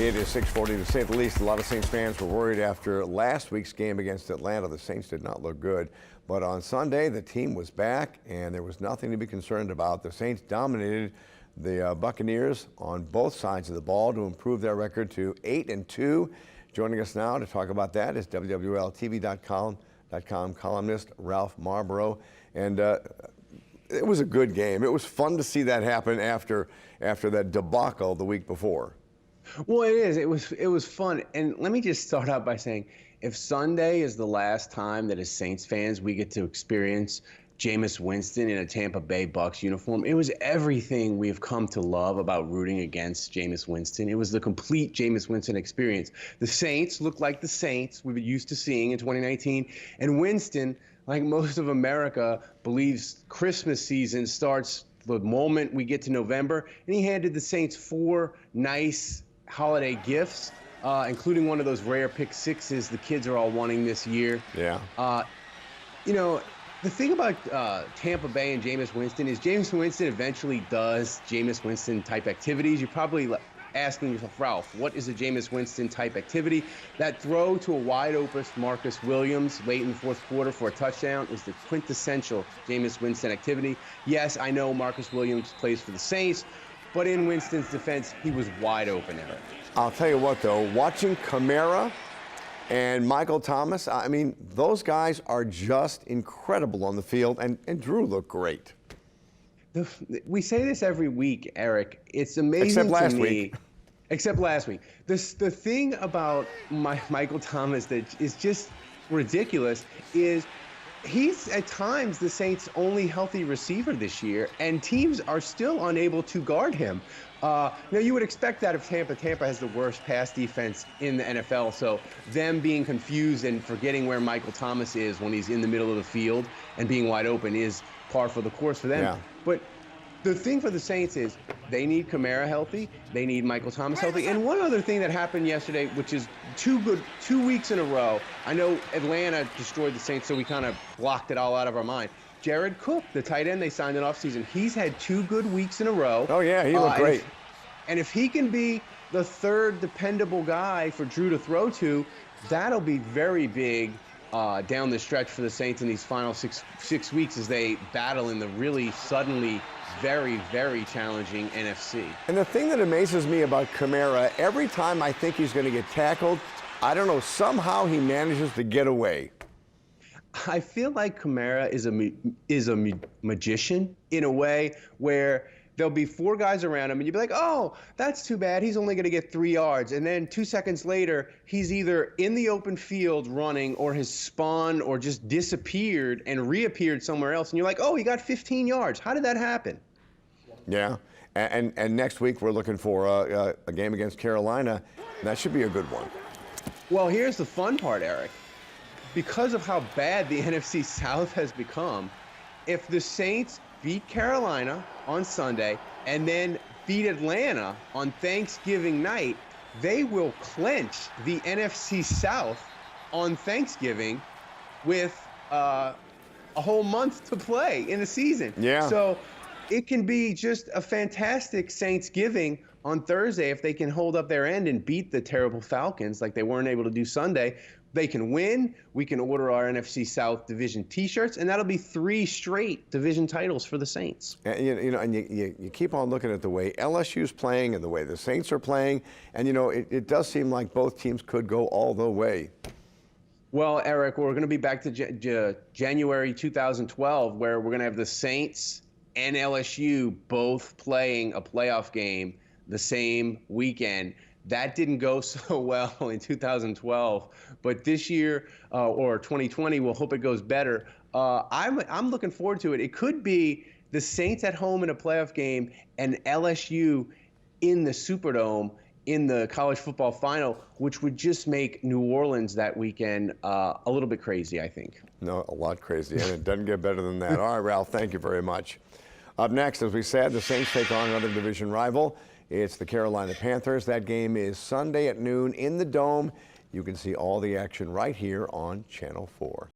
It is 6:40 to say the least. A lot of Saints fans were worried after last week's game against Atlanta. The Saints did not look good. But on Sunday, the team was back, and there was nothing to be concerned about. The Saints dominated the Buccaneers on both sides of the ball to improve their record to 8-2. Joining us now to talk about that is WWLTV.com columnist Ralph Marlborough. And it was a good game. It was fun to see that happen after that debacle the week before. Well, it is. It was fun. And let me just start out by saying, if Sunday is the last time that as Saints fans we get to experience Jameis Winston in a Tampa Bay Bucs uniform, it was everything we've come to love about rooting against Jameis Winston. It was the complete Jameis Winston experience. The Saints looked like the Saints we've been used to seeing in 2019, and Winston, like most of America, believes Christmas season starts the moment we get to November, and he handed the Saints 4 nice holiday gifts, including one of those rare pick sixes the kids are all wanting this year. Yeah. You know, the thing about Tampa Bay and Jameis Winston is Jameis Winston eventually does Jameis Winston type activities. You're probably asking yourself, Ralph, what is a Jameis Winston type activity? That throw to a wide open Marcus Williams late in the fourth quarter for a touchdown is the quintessential Jameis Winston activity. Yes, I know Marcus Williams plays for the Saints, but in Winston's defense, he was wide open, Eric. I'll tell you what, though, watching Kamara and Michael Thomas, I mean, those guys are just incredible on the field, and Drew looked great. We say this every week, Eric. It's amazing Except last to me. week. Except last week. The thing about Michael Thomas that is just ridiculous is he's at times the Saints' only healthy receiver this year, and teams are still unable to guard him. Now, you would expect that if Tampa has the worst pass defense in the NFL, so them being confused and forgetting where Michael Thomas is when he's in the middle of the field and being wide open is par for the course for them. Yeah. But the thing for the Saints is they need Kamara healthy, they need Michael Thomas healthy, and one other thing that happened yesterday, which is 2 weeks in a row. I know Atlanta destroyed the Saints, so we kind of blocked it all out of our mind. Jared Cook, the tight end they signed in offseason, he's had 2 good weeks in a row. Oh, yeah, he looked great. And if he can be the third dependable guy for Drew to throw to, that'll be very big down the stretch for the Saints in these final six weeks as they battle in the really suddenly very, very challenging NFC. And the thing that amazes me about Kamara, every time I think he's going to get tackled, I don't know, somehow he manages to get away. I feel like Kamara is a magician in a way where there'll be 4 guys around him, and you'll be like, oh, that's too bad. He's only going to get 3 yards. And then 2 seconds later, he's either in the open field running or has spawned or just disappeared and reappeared somewhere else. And you're like, oh, he got 15 yards. How did that happen? Yeah. And next week, we're looking for a game against Carolina. That should be a good one. Well, here's the fun part, Eric. Because of how bad the NFC South has become, if the Saints beat Carolina on Sunday and then beat Atlanta on Thanksgiving night, they will clinch the NFC South on Thanksgiving with a whole month to play in the season. Yeah. So it can be just a fantastic Saintsgiving on Thursday if they can hold up their end and beat the terrible Falcons like they weren't able to do Sunday. They can win. We can order our NFC South division T-shirts, and that'll be 3 straight division titles for the Saints. And, you keep on looking at the way LSU's playing and the way the Saints are playing, and it does seem like both teams could go all the way. Well, Eric, we're going to be back to January 2012, where we're going to have the Saints and LSU both playing a playoff game the same weekend. That didn't go so well in 2012, but this year or 2020, we'll hope it goes better. I'm looking forward to it. It could be the Saints at home in a playoff game and LSU in the Superdome in the college football final, which would just make New Orleans that weekend a little bit crazy, I think. No, a lot crazy, and it doesn't get better than that. All right, Ralph, thank you very much. Up next, as we said, the Saints take on another division rival. It's the Carolina Panthers. That game is Sunday at noon in the Dome. You can see all the action right here on Channel 4.